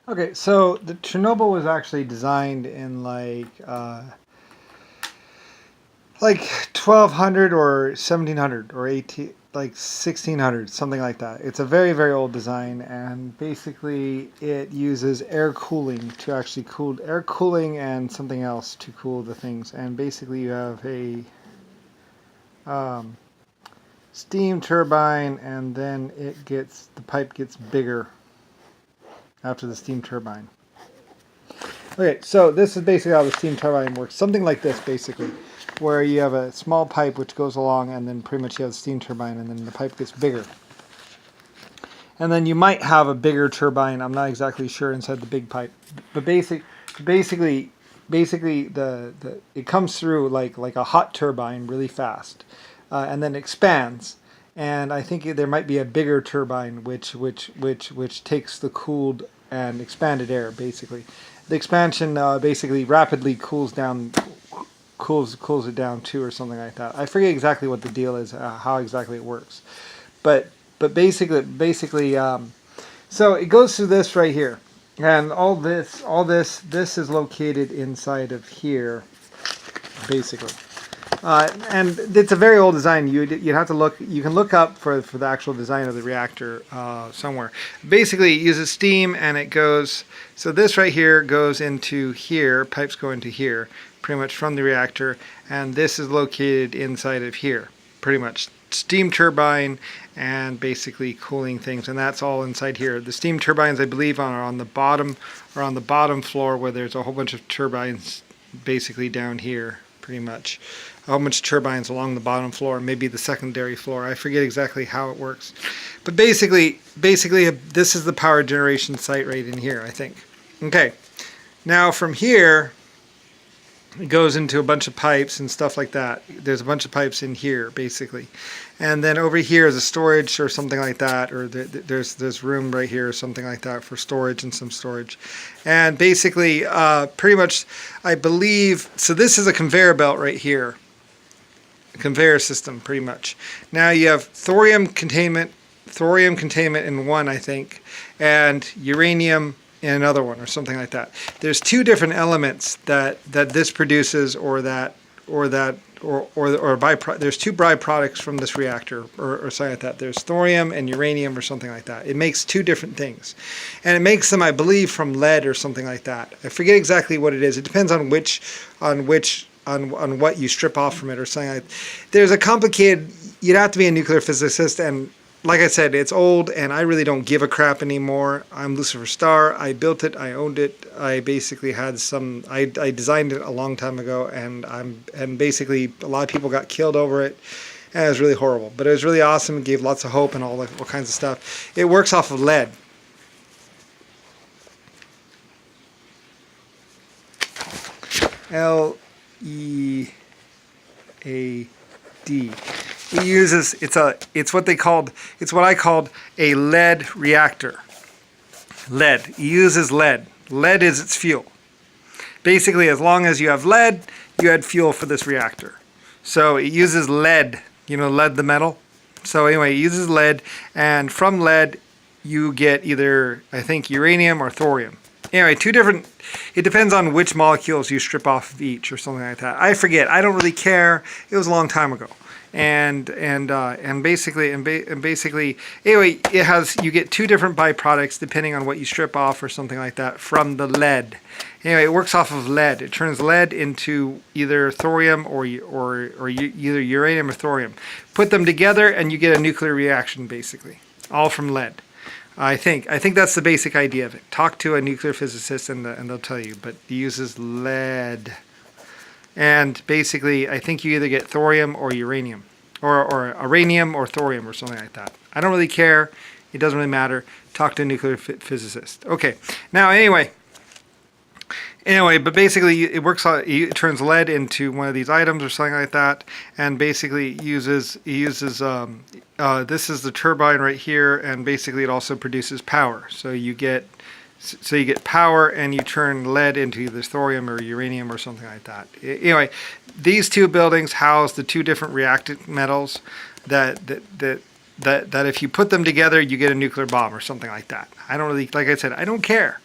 Okay, so the Chernobyl was actually designed in like 1200 or 1700 or 18 like 1600, something like that. It's a very very old design, and basically it uses air cooling to actually cool air cooling and something else to cool the things. And basically you have a um, steam turbine, and then the pipe gets bigger after the steam turbine. Okay, so this is basically how the steam turbine works. Something like this, basically, where you have a small pipe which goes along, and then pretty much you have the steam turbine, and then the pipe gets bigger. And then you might have a bigger turbine. I'm not exactly sure inside the big pipe, but basically, it comes through like a hot turbine really fast, and then expands. And I think there might be a bigger turbine which takes the cooled and expanded air. Basically, the expansion basically rapidly cools it down too, or something like that. I forget exactly what the deal is, how exactly it works, but basically, so it goes through this right here, and this is located inside of here, basically. And it's a very old design. You'd have to look. You can look up for the actual design of the reactor somewhere. Basically, it uses steam, and it goes. So this right here goes into here. Pipes go into here, pretty much from the reactor, and this is located inside of here, pretty much. Steam turbine and basically cooling things, and that's all inside here. The steam turbines, I believe, are on the bottom floor, where there's a whole bunch of turbines basically down here, pretty much. A whole bunch of turbines along the bottom floor, maybe the secondary floor. I forget exactly how it works. But basically, this is the power generation site right in here, I think. Okay. Now from here, it goes into a bunch of pipes and stuff like that. There's a bunch of pipes in here, basically. And then over here is a storage or something like that, or there's room right here or something like that for storage and some storage. And basically, pretty much, I believe, so this is a conveyor belt right here. A conveyor system, pretty much. Now you have thorium containment in one, I think, and uranium in another one, or something like that. There's two different elements that this produces, there's two byproducts from this reactor, or something like that. There's thorium and uranium, or something like that. It makes two different things, and it makes them, I believe, from lead or something like that. I forget exactly what it is. It depends on what you strip off from it, or something like that. There's a complicated. You'd have to be a nuclear physicist, and like I said, it's old, and I really don't give a crap anymore. I'm Lucifer Star. I built it. I owned it. I basically had some. I designed it a long time ago, and basically a lot of people got killed over it, and it was really horrible. But it was really awesome. It gave lots of hope and all kinds of stuff. It works off of lead. LEAD. It's what I called a lead reactor. Lead. It uses lead. Lead is its fuel. Basically, as long as you have lead, you had fuel for this reactor. So it uses lead. You know, lead, the metal. So anyway, it uses lead, and from lead you get either, I think, uranium or thorium. Anyway, two different. It depends on which molecules you strip off of each, or something like that. I forget. I don't really care. It was a long time ago. And basically, anyway, you get two different byproducts depending on what you strip off, or something like that, from the lead. Anyway, it works off of lead. It turns lead into either thorium or either uranium or thorium. Put them together and you get a nuclear reaction, basically, all from lead. I think that's the basic idea of it. Talk to a nuclear physicist and they'll tell you. But it uses lead. And basically, I think you either get thorium or uranium, or uranium or thorium, or something like that. I don't really care. It doesn't really matter. Talk to a nuclear physicist. Okay. Now, anyway, but basically, it turns lead into one of these items or something like that, and basically uses this is the turbine right here, and basically it also produces power. So you get power, and you turn lead into either thorium or uranium or something like that. Anyway, these two buildings house the two different reactant metals that if you put them together, you get a nuclear bomb or something like that. I don't really, like I said, I don't care.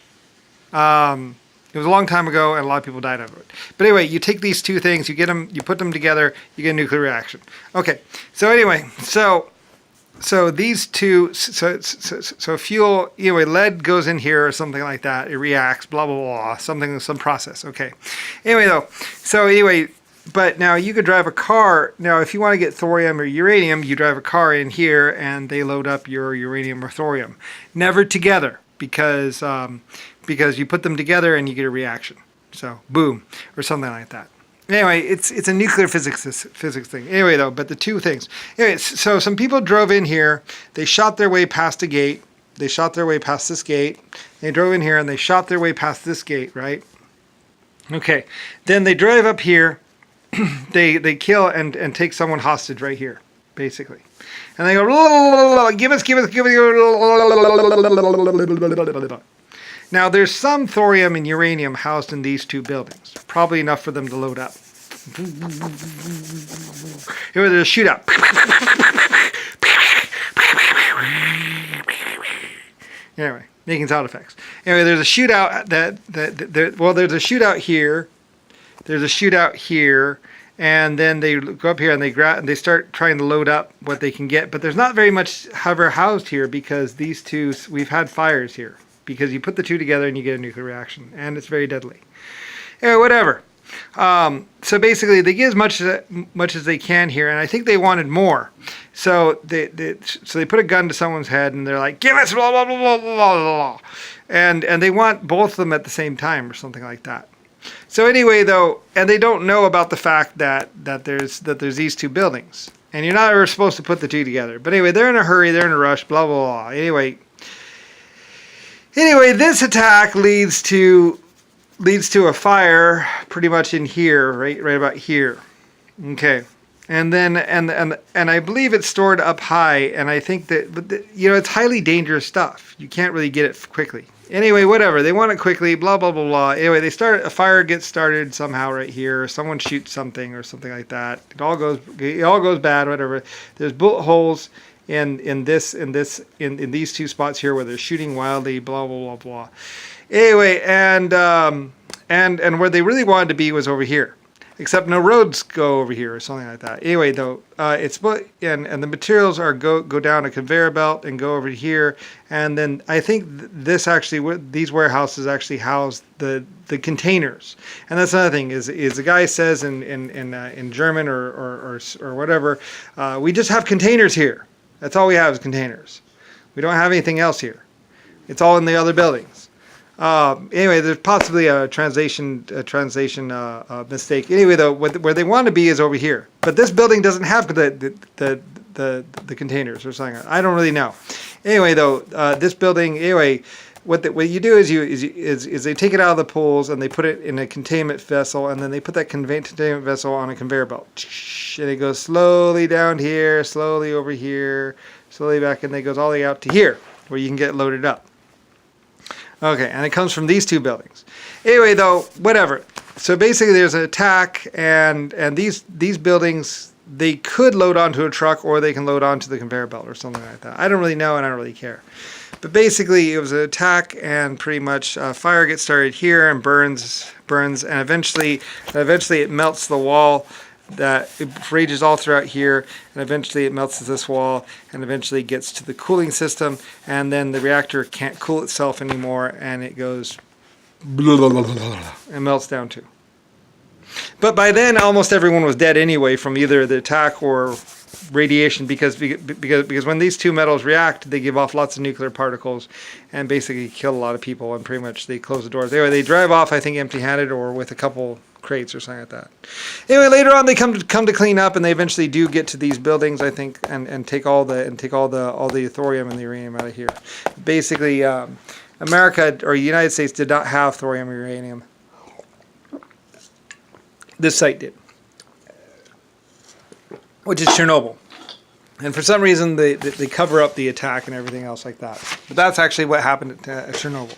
It was a long time ago, and a lot of people died of it. But anyway, you take these two things, you put them together, you get a nuclear reaction. Okay. So anyway, so these two, so fuel, anyway, lead goes in here or something like that. It reacts, blah blah blah, some process. Okay. Anyway, though, so anyway. But now you could drive a car. Now, if you want to get thorium or uranium, you drive a car in here and they load up your uranium or thorium. Never together, because you put them together and you get a reaction. So boom, or something like that. Anyway, it's a nuclear physics thing. Anyway, though, but the two things. Anyway, so some people drove in here. They shot their way past a gate. They shot their way past this gate. They drove in here and they shot their way past this gate, right? Okay. Then they drive up here. They kill and take someone hostage right here, basically. And they go, give us. Now, there's some thorium and uranium housed in these two buildings. Probably enough for them to load up. Here, there's a shootout. Anyway, making sound effects. Anyway, there's a shootout there's a shootout here. There's a shootout here, and then they go up here and they start trying to load up what they can get. But there's not very much ever housed here because these two, we've had fires here. Because you put the two together and you get a nuclear reaction, and it's very deadly. Anyway, whatever. So basically, they get as much as they can here, and I think they wanted more. So they put a gun to someone's head, and they're like, "Give us blah blah blah blah blah blah," and they want both of them at the same time or something like that. So anyway, though, and they don't know about the fact that there's these two buildings, and you're not ever supposed to put the two together. But anyway, they're in a hurry, they're in a rush, blah blah blah. Anyway, this attack leads to a fire pretty much in here, right about here. Okay. And then and I believe it's stored up high, and I think that it's highly dangerous stuff. You can't really get it quickly. Anyway, whatever. They want it quickly, blah blah blah blah. Anyway, a fire gets started somehow right here. Someone shoots something or something like that. It all goes bad, whatever. There's bullet holes in these two spots here where they're shooting wildly, blah blah blah blah. Anyway, and where they really wanted to be was over here, except no roads go over here or something like that. Anyway, though, it's and the materials go down a conveyor belt and go over here, and then I think these warehouses actually house the containers. And that's another thing is the guy says in German or whatever, we just have containers here. That's all we have is containers. We don't have anything else here. It's all in the other buildings. Anyway, there's possibly a translation mistake. Anyway, though, where they want to be is over here. But this building doesn't have the containers or something. I don't really know. Anyway, though, this building. Anyway, what you do is they take it out of the pools and they put it in a containment vessel, and then they put that containment vessel on a conveyor belt, and it goes slowly down here, slowly over here, slowly back, and it goes all the way out to here where you can get loaded up. Okay, and it comes from these two buildings. Anyway, though, whatever. So basically, there's an attack, and these buildings, they could load onto a truck, or they can load onto the conveyor belt or something like that. I don't really know, and I don't really care. But basically, it was an attack, and pretty much fire gets started here and burns, and eventually it melts the wall. That it rages all throughout here, and eventually it melts this wall, and eventually gets to the cooling system, and then the reactor can't cool itself anymore, and it goes and melts down too. But by then, almost everyone was dead anyway from either the attack or radiation, because when these two metals react, they give off lots of nuclear particles and basically kill a lot of people, and pretty much they close the doors. Anyway, they drive off, I think, empty-handed or with a couple crates or something like that. Anyway, later on they come to clean up, and they eventually do get to these buildings, I think, and take all the thorium and the uranium out of here. Basically, America or the United States did not have thorium or uranium. This site did, which is Chernobyl. And for some reason, they cover up the attack and everything else like that. But that's actually what happened at Chernobyl.